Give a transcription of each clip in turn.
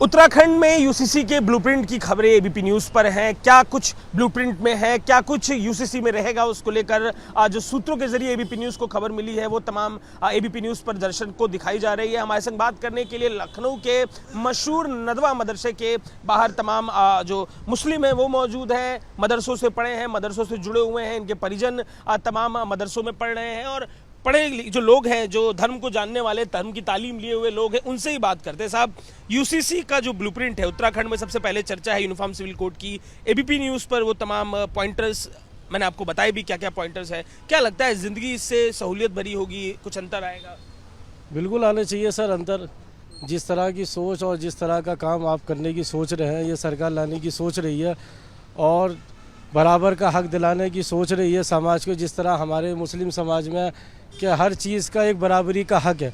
उत्तराखंड में यूसीसी के ब्लूप्रिंट की खबरें एबीपी न्यूज पर हैं। क्या कुछ ब्लूप्रिंट में है, क्या कुछ यूसीसी में रहेगा, उसको लेकर जो सूत्रों के जरिए एबीपी न्यूज को खबर मिली है वो तमाम एबीपी न्यूज पर दर्शक को दिखाई जा रही है। हमारे संग बात करने के लिए लखनऊ के मशहूर नदवा मदरसे के बाहर तमाम जो मुस्लिम हैं वो मौजूद हैं, मदरसों से पढ़े हैं, मदरसों से जुड़े हुए हैं, इनके परिजन तमाम मदरसों में पढ़ रहे हैं और पढ़े जो लोग हैं, जो धर्म को जानने वाले, धर्म की तालीम लिए हुए लोग हैं, उनसे ही बात करते हैं। साहब, यूसीसी का जो ब्लूप्रिंट है, उत्तराखंड में सबसे पहले चर्चा है यूनिफॉर्म सिविल कोड की। एबीपी न्यूज़ पर वो तमाम पॉइंटर्स मैंने आपको बताए भी क्या क्या पॉइंटर्स है। क्या लगता है ज़िंदगी इससे सहूलियत भरी होगी, कुछ अंतर आएगा? बिल्कुल आने चाहिए सर अंतर। जिस तरह की सोच और जिस तरह का काम आप करने की सोच रहे हैं, ये सरकार लाने की सोच रही है और बराबर का हक दिलाने की सोच रही है समाज को। जिस तरह हमारे मुस्लिम समाज में कि हर चीज़ का एक बराबरी का हक है,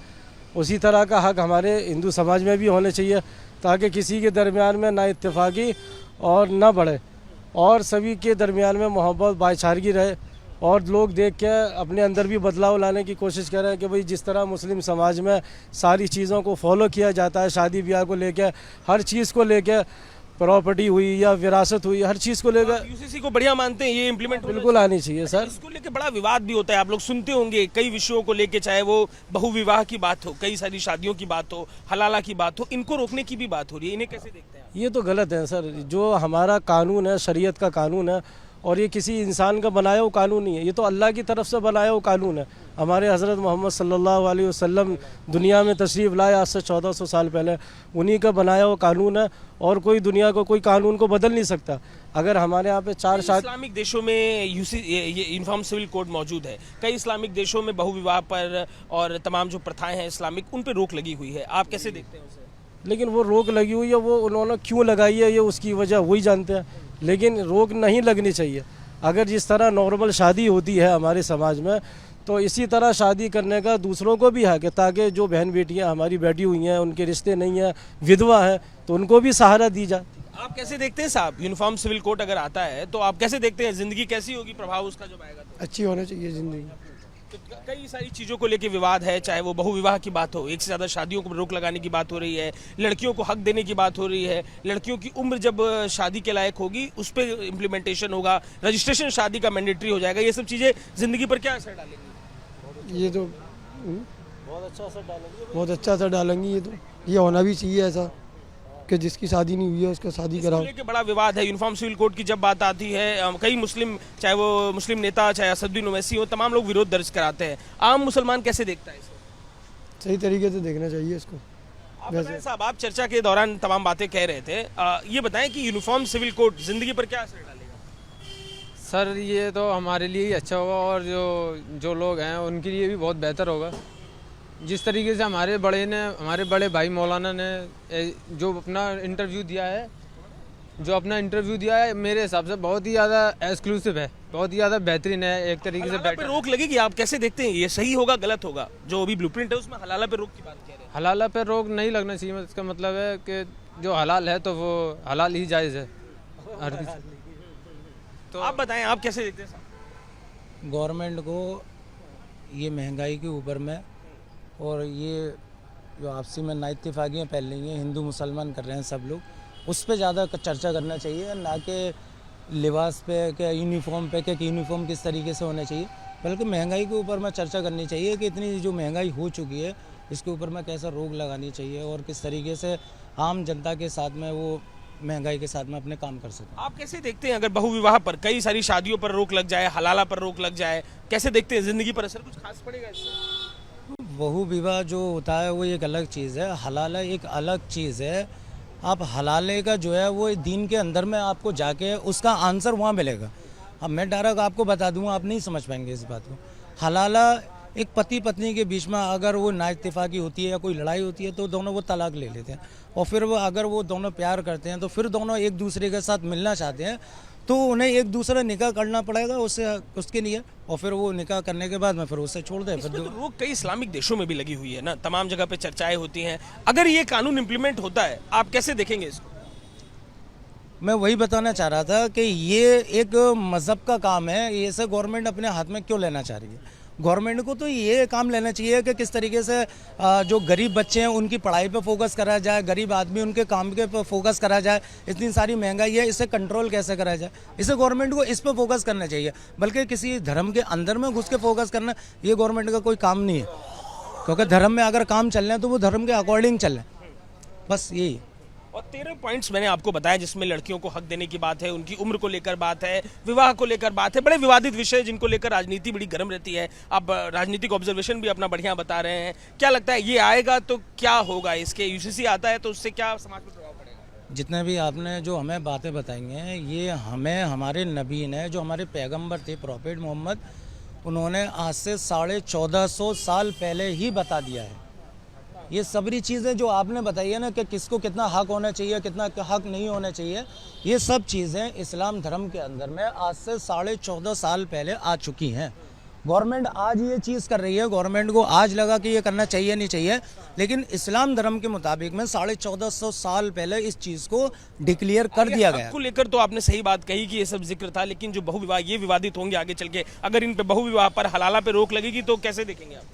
उसी तरह का हक हमारे हिंदू समाज में भी होने चाहिए, ताकि किसी के दरमियान में ना इत्तेफाकी और ना बढ़े और सभी के दरमियान में मोहब्बत भाईचारगी रहे। और लोग देख के अपने अंदर भी बदलाव लाने की कोशिश कर रहे हैं कि भाई जिस तरह मुस्लिम समाज में सारी चीज़ों को फॉलो किया जाता है, शादी ब्याह को लेकर, हर चीज़ को लेकर, प्रॉपर्टी हुई या विरासत हुई, हर चीज़ को लेकर यूसीसी को बढ़िया मानते हैं, ये इम्प्लीमेंट बिल्कुल आनी चाहिए सर। इसको लेकर बड़ा विवाद भी होता है, आप लोग सुनते होंगे कई विषयों को लेकर, चाहे वो बहुविवाह की बात हो, कई सारी शादियों की बात हो, हलाला की बात हो, इनको रोकने की भी बात हो रही है। इन्हें कैसे देखते हैं? ये तो गलत है सर। जो हमारा कानून है, शरीयत का कानून है, और ये किसी इंसान का बनाया हुआ कानून नहीं है, ये तो अल्लाह की तरफ से बनाया हुआ कानून है। हमारे हज़रत मोहम्मद सल्लल्लाहु अलैहि वसल्लम दुनिया में तशरीफ़ लाए आज से 1400 साल पहले, उन्हीं का बनाया हुआ कानून है और कोई दुनिया को कोई कानून को बदल नहीं सकता। अगर हमारे यहाँ पे चार इस्लामिक देशों में ये यूनिफॉर्म सिविल कोड मौजूद है, कई इस्लामिक देशों में बहुविवाह पर और तमाम जो प्रथाएं हैं इस्लामिक, उन पर रोक लगी हुई है, आप कैसे देखते हैं उसे? लेकिन वो रोक लगी हुई है, वो उन्होंने क्यों लगाई है ये उसकी वजह वही जानते हैं, लेकिन रोक नहीं लगनी चाहिए। अगर जिस तरह नॉर्मल शादी होती है हमारे समाज में, तो इसी तरह शादी करने का दूसरों को भी हक है, ताकि जो बहन बेटियां हमारी बैठी हुई हैं, उनके रिश्ते नहीं हैं, विधवा हैं, तो उनको भी सहारा दी जाए। आप कैसे देखते हैं साहब, यूनिफॉर्म सिविल कोड अगर आता है तो आप कैसे देखते हैं, जिंदगी कैसी होगी, प्रभाव उसका जब आएगा तो? अच्छी होनी चाहिए ज़िंदगी। तो कई सारी चीज़ों को लेकर विवाद है, चाहे वो बहुविवाह की बात हो, एक से ज़्यादा शादियों को रोक लगाने की बात हो रही है, लड़कियों को हक देने की बात हो रही है, लड़कियों की उम्र जब शादी के लायक होगी उस पर इम्प्लीमेंटेशन होगा, रजिस्ट्रेशन शादी का मैंडेटरी हो जाएगा। ये सब चीज़ें ज़िंदगी पर क्या असर डालेंगी? ये तो बहुत अच्छा असर डालेंगी, बहुत अच्छा असर डालेंगी। ये होना भी चाहिए ऐसा कि जिसकी शादी नहीं हुई है उसका शादी कराओ। लेके बड़ा विवाद है यूनिफॉर्म सिविल कोड की जब बात आती है, कई मुस्लिम, चाहे वो मुस्लिम नेता, चाहे असदुद्दीन ओवैसी हो, तमाम लोग विरोध दर्ज कराते हैं। आम मुसलमान कैसे देखता है इसको? सही तरीके से देखना चाहिए इसको। आप बताएं साहब, आप चर्चा के दौरान तमाम बातें कह रहे थे, ये बताएं कि यूनिफॉर्म सिविल कोड जिंदगी पर क्या असर डालेगा? सर ये तो हमारे लिए ही अच्छा होगा और जो लोग हैं उनके लिए भी बहुत बेहतर होगा। जिस तरीके से हमारे बड़े भाई मौलाना ने जो अपना इंटरव्यू दिया है, मेरे हिसाब से बहुत ही ज़्यादा एक्सक्लूसिव है, बहुत ही ज़्यादा बेहतरीन है। एक तरीके से पे रोक लगेगी, आप कैसे देखते हैं, ये सही होगा गलत होगा? जो अभी ब्लूप्रिंट है उसमें हलाला पे रोक की बात कह रहे हैं। हलाला पे रोक नहीं लगना चाहिए, इसका मतलब है कि जो हलाल है तो वो हलाल ही जायज़ है हर किसी। तो आप बताएं, आप कैसे देखते हैं? गवर्नमेंट को ये महंगाई के ऊपर में और ये जो आपसी में ना इत्तेफाकियाँ फैल रही हैं, हिंदू मुसलमान कर रहे हैं सब लोग, उस पर ज़्यादा चर्चा करना चाहिए, ना कि लिबास पे कि यूनिफॉर्म पे कि यूनिफॉर्म किस तरीके से होना चाहिए, बल्कि महंगाई के ऊपर में चर्चा करनी चाहिए कि इतनी जो महंगाई हो चुकी है इसके ऊपर में कैसा रोक लगानी चाहिए और किस तरीके से आम जनता के साथ में वो महंगाई के साथ में अपने काम कर सकें। आप कैसे देखते हैं अगर बहुविवाह पर, कई सारी शादियों पर रोक लग जाए, हलाला पर रोक लग जाए, कैसे देखते हैं, जिंदगी पर असर कुछ खास पड़ेगा इससे? बहु विवाह जो होता है वो एक अलग चीज़ है, हलाला एक अलग चीज़ है। आप हलाले का जो है वो दीन के अंदर में आपको जाके उसका आंसर वहाँ मिलेगा। अब मैं डायरेक्ट आपको बता दूँ, आप नहीं समझ पाएंगे इस बात को। हलाला एक पति पत्नी के बीच में अगर वो ना इत्तेफाकी होती है या कोई लड़ाई होती है तो दोनों वो तलाक ले लेते हैं, और फिर वो अगर वो दोनों प्यार करते हैं तो फिर दोनों एक दूसरे के साथ मिलना चाहते हैं तो उन्हें एक दूसरा निकाह करना पड़ेगा उसके लिए, और फिर वो निकाह करने के बाद में फिर उससे छोड़ दें। फिर तो रोक कई इस्लामिक देशों में भी लगी हुई है ना, तमाम जगह पे चर्चाएं होती हैं। अगर ये कानून इम्प्लीमेंट होता है, आप कैसे देखेंगे इसको? मैं वही बताना चाह रहा था कि ये एक मज़हब का काम है, ये से गवर्नमेंट अपने हाथ में क्यों लेना चाह रही है। गवर्नमेंट को तो ये काम लेना चाहिए कि किस तरीके से जो गरीब बच्चे हैं उनकी पढ़ाई पे फोकस करा जाए, गरीब आदमी उनके काम के पे फोकस करा जाए। इतनी सारी महंगाई है, इसे कंट्रोल कैसे करा जाए, इसे गवर्नमेंट को इस पे फोकस करना चाहिए। बल्कि किसी धर्म के अंदर में घुस के फोकस करना ये गवर्नमेंट का कोई काम नहीं है, क्योंकि धर्म में अगर काम चल रहे हैं तो वो धर्म के अकॉर्डिंग चल रहे हैं, बस यही। और 13 पॉइंट्स मैंने आपको बताया जिसमें लड़कियों को हक देने की बात है, उनकी उम्र को लेकर बात है, विवाह को लेकर बात है, बड़े विवादित विषय जिनको लेकर राजनीति बड़ी गर्म रहती है। आप राजनीतिक ऑब्जर्वेशन भी अपना बढ़िया बता रहे हैं। क्या लगता है ये आएगा तो क्या होगा, इसके यूसीसी आता है तो उससे क्या समाज पर प्रभाव पड़ेगा? जितने भी आपने जो हमें बातें बताई हैं ये हमें हमारे नबी ने, जो हमारे पैगंबर थे प्रॉफेट मोहम्मद, उन्होंने आज से 1450 साल पहले ही बता दिया है। ये सबरी चीज़ें जो आपने बताई है ना कि किसको कितना हक होना चाहिए, कितना हक नहीं होना चाहिए, ये सब चीज़ें इस्लाम धर्म के अंदर में आज से 14.5 साल पहले आ चुकी हैं। गवर्नमेंट आज ये चीज़ कर रही है, गवर्नमेंट को आज लगा कि ये करना चाहिए नहीं चाहिए, लेकिन इस्लाम धर्म के मुताबिक में 1450 साल पहले इस चीज़ को डिक्लेयर कर दिया गया। को लेकर तो आपने सही बात कही कि ये सब जिक्र था, लेकिन जो बहुविवाह ये विवादित होंगे आगे चल के। अगर इन पे बहुविवाह पर हलाला पे रोक लगेगी तो कैसे देखेंगे आप?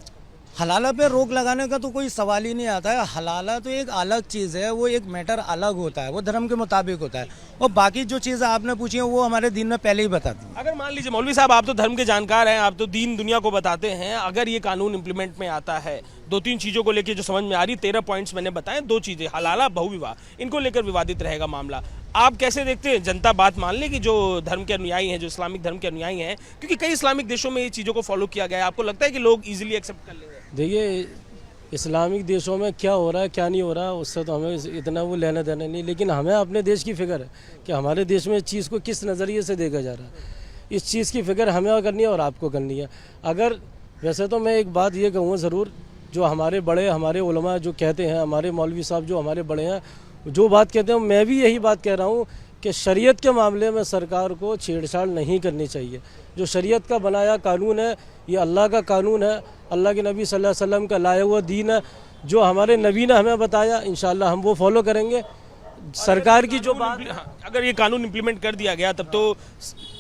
हलाला पे रोक लगाने का तो कोई सवाल ही नहीं आता है। हलाला तो एक अलग चीज़ है, वो एक मैटर अलग होता है, वो धर्म के मुताबिक होता है। और बाकी जो चीज़ें आपने पूछी हैं वो हमारे दीन में पहले ही बता दी। अगर मान लीजिए मौलवी साहब, आप तो धर्म के जानकार हैं, आप तो दीन दुनिया को बताते हैं, अगर ये कानून इंप्लीमेंट में आता है, 2-3 चीज़ों को लेकर जो समझ में आ रही, 13 पॉइंट्स मैंने बताए, 2 चीज़ें हलाला बहुविवाह, इनको लेकर विवादित रहेगा मामला। आप कैसे देखते हैं, जनता बात मान ले कि जो धर्म के अनुयायी हैं, जो इस्लामिक धर्म के अनुयायी हैं, क्योंकि कई इस्लामिक देशों में ये चीज़ों को फॉलो किया गया है, आपको लगता है कि लोग इजीली एक्सेप्ट कर लेंगे? देखिए, इस्लामिक देशों में क्या हो रहा है क्या नहीं हो रहा है उससे तो हमें इतना वो लेना देना नहीं, लेकिन हमें अपने देश की फिक्र है कि हमारे देश में इस चीज़ को किस नज़रिए से देखा जा रहा है। इस चीज़ की फिक्र हमें करनी है और आपको करनी है। अगर वैसे तो मैं एक बात ये कहूँगा ज़रूर, जो हमारे बड़े, हमारे उलमा जो कहते हैं, हमारे मौलवी साहब जो हमारे बड़े हैं, जो बात कहते हैं, मैं भी यही बात कह रहा हूँ कि शरीयत के मामले में सरकार को छेड़छाड़ नहीं करनी चाहिए। जो शरीयत का बनाया कानून है, ये अल्लाह का कानून है, अल्लाह के नबी सल्लल्लाहु अलैहि वसल्लम का लाया हुआ दीन है। जो हमारे नबी ने हमें बताया, इंशाल्लाह हम वो फॉलो करेंगे। सरकार की जो बात, अगर ये कानून इंप्लीमेंट कर दिया गया तब तो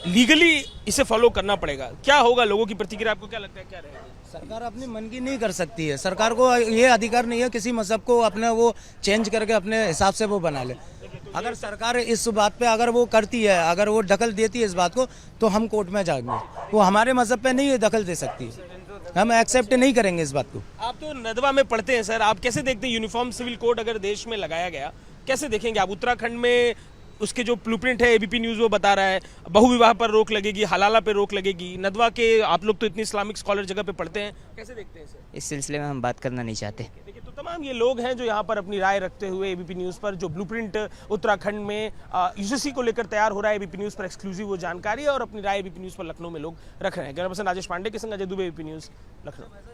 लीगली इसे फॉलो करना पड़ेगा। क्या होगा, लोगों की प्रतिक्रिया आपको क्या लगता है, क्या रहेगी? सरकार अपनी मन की नहीं कर सकती है। सरकार को ये अधिकार नहीं है किसी मजहब को अपने वो चेंज करके अपने हिसाब से वो बना ले। अगर सरकार इस बात पे अगर वो करती है, अगर वो दखल देती है इस बात को, तो हम कोर्ट में जाएंगे। वो हमारे मजहब पे नहीं दखल दे सकती, हम एक्सेप्ट नहीं करेंगे इस बात को। आप तो नदवा में पढ़ते हैं सर, आप कैसे देखते हैं यूनिफॉर्म सिविल कोड अगर देश में लगाया गया, कैसे देखेंगे आप? उत्तराखंड में उसके जो ब्लूप्रिंट है, एबीपी न्यूज़ वो बता रहा है, बहुविवाह पर रोक लगेगी, हलाला पे रोक लगेगी। नदवा के आप लोग तो इतनी इस्लामिक स्कॉलर जगह पे पढ़ते हैं, कैसे देखते हैं सर? इस सिलसिले में हम बात करना नहीं चाहते। देखिए, तो तमाम ये लोग हैं जो यहाँ पर अपनी राय रखते हुए एबीपी न्यूज़ पर जो ब्लूप्रिंट उत्तराखंड में यूसीसी को लेकर तैयार हो रहा है, एबीपी न्यूज़ पर एक्सक्लूसिव वो जानकारी है और अपनी राय एबीपी न्यूज़ पर लखनऊ में लोग रख रहे हैं। कैमरा पर्सन राजेश पांडे के संग अजय दुबे, एबीपी न्यूज़ लखनऊ।